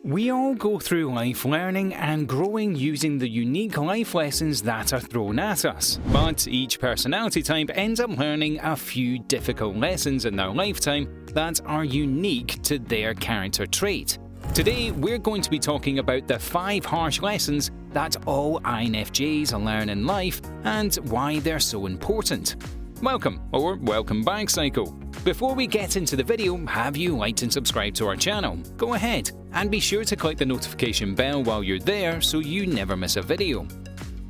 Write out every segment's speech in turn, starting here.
We all go through life learning and growing using the unique life lessons that are thrown at us. But each personality type ends up learning a few difficult lessons in their lifetime that are unique to their character trait. Today, we're going to be talking about the 5 harsh lessons that all INFJs learn in life and why they're so important. Welcome back, Psycho. Before we get into the video, have you liked and subscribed to our channel? Go ahead, and be sure to click the notification bell while you're there so you never miss a video.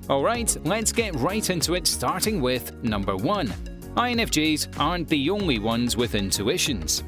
Alright, let's get right into it, starting with number 1. INFJs aren't the only ones with intuitions.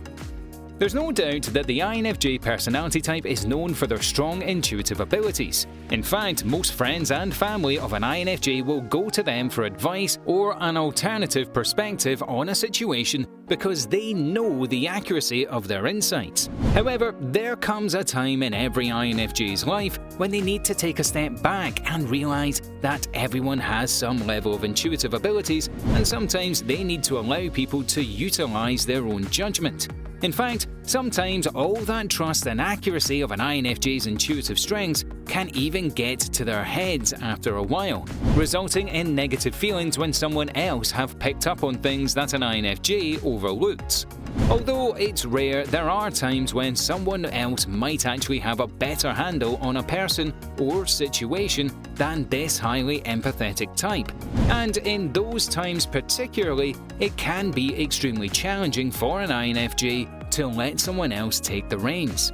There's no doubt that the INFJ personality type is known for their strong intuitive abilities. In fact, most friends and family of an INFJ will go to them for advice or an alternative perspective on a situation because they know the accuracy of their insights. However, there comes a time in every INFJ's life when they need to take a step back and realize that everyone has some level of intuitive abilities, and sometimes they need to allow people to utilize their own judgment. In fact, sometimes all that trust and accuracy of an INFJ's intuitive strengths can even get to their heads after a while, resulting in negative feelings when someone else have picked up on things that an INFJ overlooked. Although it's rare, there are times when someone else might actually have a better handle on a person or situation than this highly empathetic type. And in those times particularly, it can be extremely challenging for an INFJ to let someone else take the reins.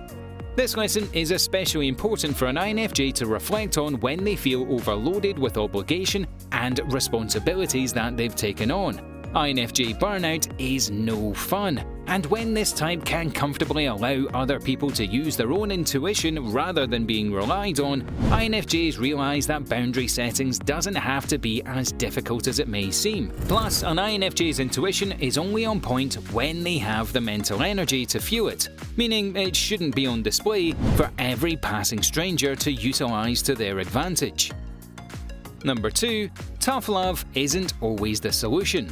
This lesson is especially important for an INFJ to reflect on when they feel overloaded with obligation and responsibilities that they've taken on. INFJ burnout is no fun, and when this type can comfortably allow other people to use their own intuition rather than being relied on, INFJs realize that boundary settings doesn't have to be as difficult as it may seem. Plus, an INFJ's intuition is only on point when they have the mental energy to fuel it, meaning it shouldn't be on display for every passing stranger to utilize to their advantage. Number 2. Tough love isn't always the solution.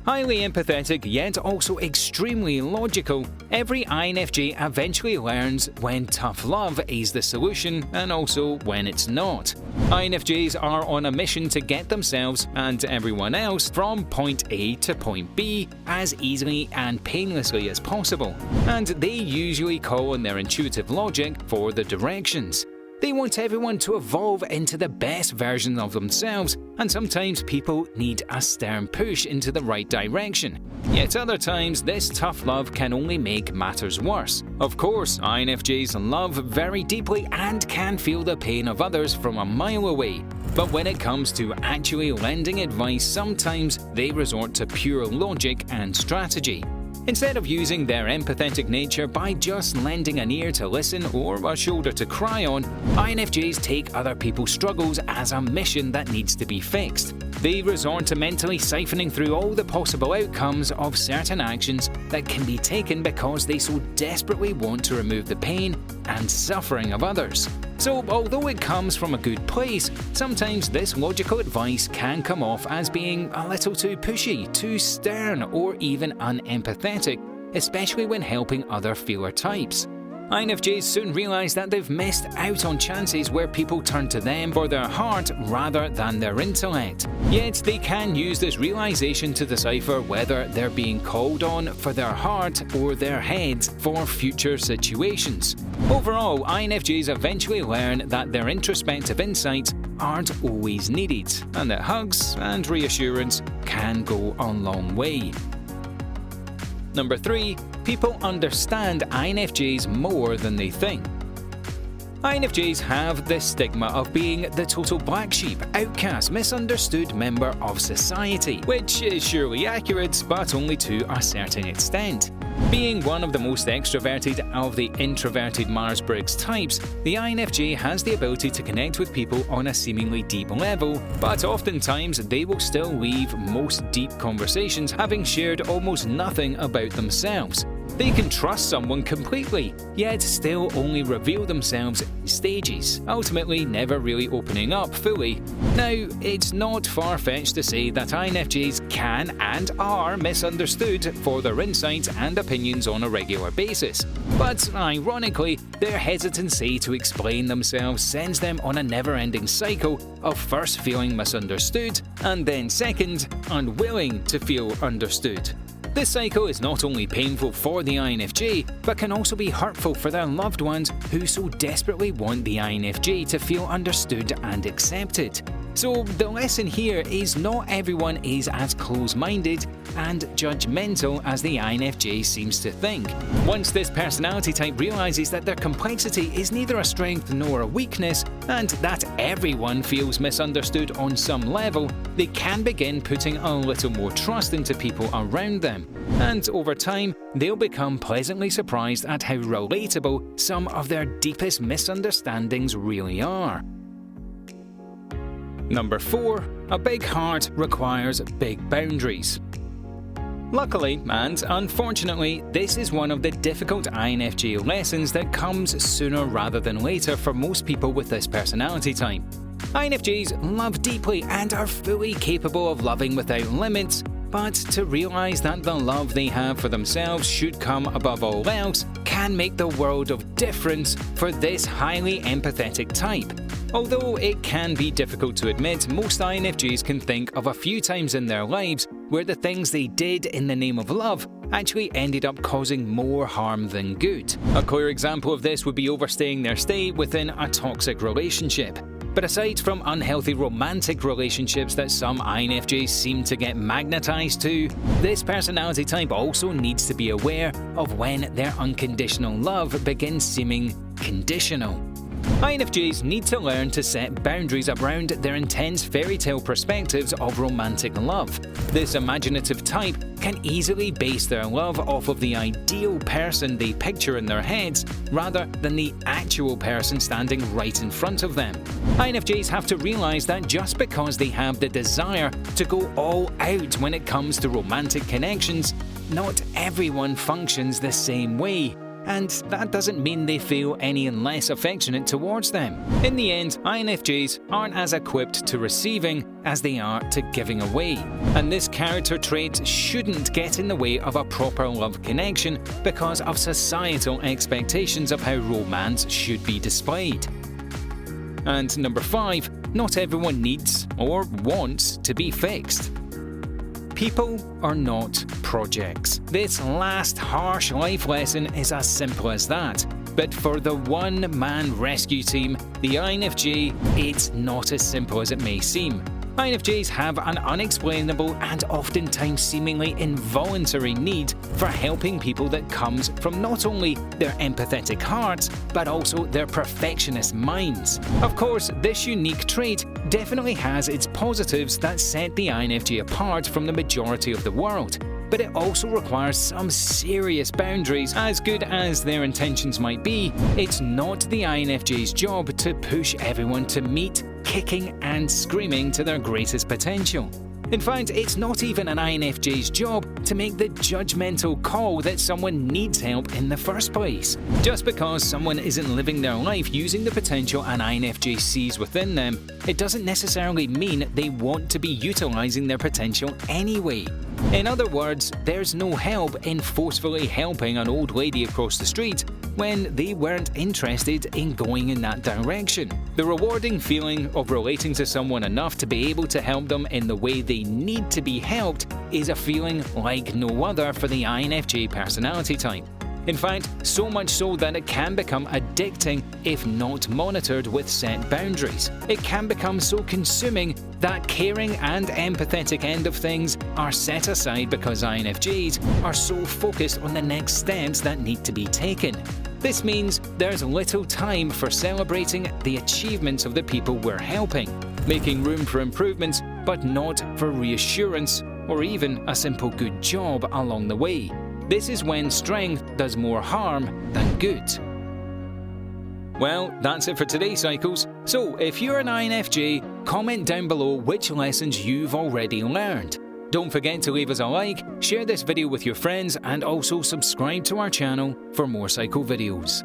Highly empathetic yet also extremely logical, every INFJ eventually learns when tough love is the solution and also when it's not. INFJs are on a mission to get themselves and everyone else from point A to point B as easily and painlessly as possible, and they usually call on their intuitive logic for the directions. They want everyone to evolve into the best version of themselves, and sometimes people need a stern push into the right direction. Yet other times, this tough love can only make matters worse. Of course, INFJs love very deeply and can feel the pain of others from a mile away. But when it comes to actually lending advice, sometimes they resort to pure logic and strategy. Instead of using their empathetic nature by just lending an ear to listen or a shoulder to cry on, INFJs take other people's struggles as a mission that needs to be fixed. They resort to mentally siphoning through all the possible outcomes of certain actions that can be taken because they so desperately want to remove the pain and suffering of others. So, although it comes from a good place, sometimes this logical advice can come off as being a little too pushy, too stern, or even unempathetic, especially when helping other feeler types. INFJs soon realize that they've missed out on chances where people turn to them for their heart rather than their intellect. Yet they can use this realization to decipher whether they're being called on for their heart or their heads for future situations. Overall, INFJs eventually learn that their introspective insights aren't always needed, and that hugs and reassurance can go a long way. Number 3. People understand INFJs more than they think. INFJs have this stigma of being the total black sheep, outcast, misunderstood member of society, which is surely accurate, but only to a certain extent. Being one of the most extroverted of the introverted Myers-Briggs types, the INFJ has the ability to connect with people on a seemingly deep level, but oftentimes they will still leave most deep conversations having shared almost nothing about themselves. They can trust someone completely, yet still only reveal themselves in stages, ultimately never really opening up fully. Now, it's not far-fetched to say that INFJs can and are misunderstood for their insights and opinions on a regular basis. But ironically, their hesitancy to explain themselves sends them on a never-ending cycle of first feeling misunderstood and then second, unwilling to feel understood. This cycle is not only painful for the INFJ, but can also be hurtful for their loved ones who so desperately want the INFJ to feel understood and accepted. So the lesson here is not everyone is as close-minded and judgmental as the INFJ seems to think. Once this personality type realizes that their complexity is neither a strength nor a weakness, and that everyone feels misunderstood on some level, they can begin putting a little more trust into people around them. And over time, they'll become pleasantly surprised at how relatable some of their deepest misunderstandings really are. Number 4. A big heart requires big boundaries. Luckily, and unfortunately, this is one of the difficult INFJ lessons that comes sooner rather than later for most people with this personality type. INFJs love deeply and are fully capable of loving without limits, but to realize that the love they have for themselves should come above all else can make the world of difference for this highly empathetic type. Although it can be difficult to admit, most INFJs can think of a few times in their lives where the things they did in the name of love actually ended up causing more harm than good. A clear example of this would be overstaying their stay within a toxic relationship. But aside from unhealthy romantic relationships that some INFJs seem to get magnetized to, this personality type also needs to be aware of when their unconditional love begins seeming conditional. INFJs need to learn to set boundaries around their intense fairy tale perspectives of romantic love. This imaginative type can easily base their love off of the ideal person they picture in their heads rather than the actual person standing right in front of them. INFJs have to realize that just because they have the desire to go all out when it comes to romantic connections, not everyone functions the same way. And that doesn't mean they feel any less affectionate towards them. In the end, INFJs aren't as equipped to receiving as they are to giving away. And this character trait shouldn't get in the way of a proper love connection because of societal expectations of how romance should be displayed. And number 5, not everyone needs or wants to be fixed. People are not projects. This last harsh life lesson is as simple as that. But for the one-man rescue team, the INFJ, it's not as simple as it may seem. INFJs have an unexplainable and oftentimes seemingly involuntary need for helping people that comes from not only their empathetic hearts, but also their perfectionist minds. Of course, this unique trait definitely has its positives that set the INFJ apart from the majority of the world. But it also requires some serious boundaries. As good as their intentions might be, it's not the INFJ's job to push everyone to meet, kicking and screaming to their greatest potential. In fact, it's not even an INFJ's job to make the judgmental call that someone needs help in the first place. Just because someone isn't living their life using the potential an INFJ sees within them, it doesn't necessarily mean they want to be utilizing their potential anyway. In other words, there's no help in forcefully helping an old lady across the street when they weren't interested in going in that direction. The rewarding feeling of relating to someone enough to be able to help them in the way they need to be helped is a feeling like no other for the INFJ personality type. In fact, so much so that it can become addicting if not monitored with set boundaries. It can become so consuming that caring and empathetic end of things are set aside because INFJs are so focused on the next steps that need to be taken. This means there's little time for celebrating the achievements of the people we're helping, making room for improvements, but not for reassurance or even a simple good job along the way. This is when strength does more harm than good. Well, that's it for today, Cycles. So, if you're an INFJ, comment down below which lessons you've already learned. Don't forget to leave us a like, share this video with your friends, and also subscribe to our channel for more psycho videos.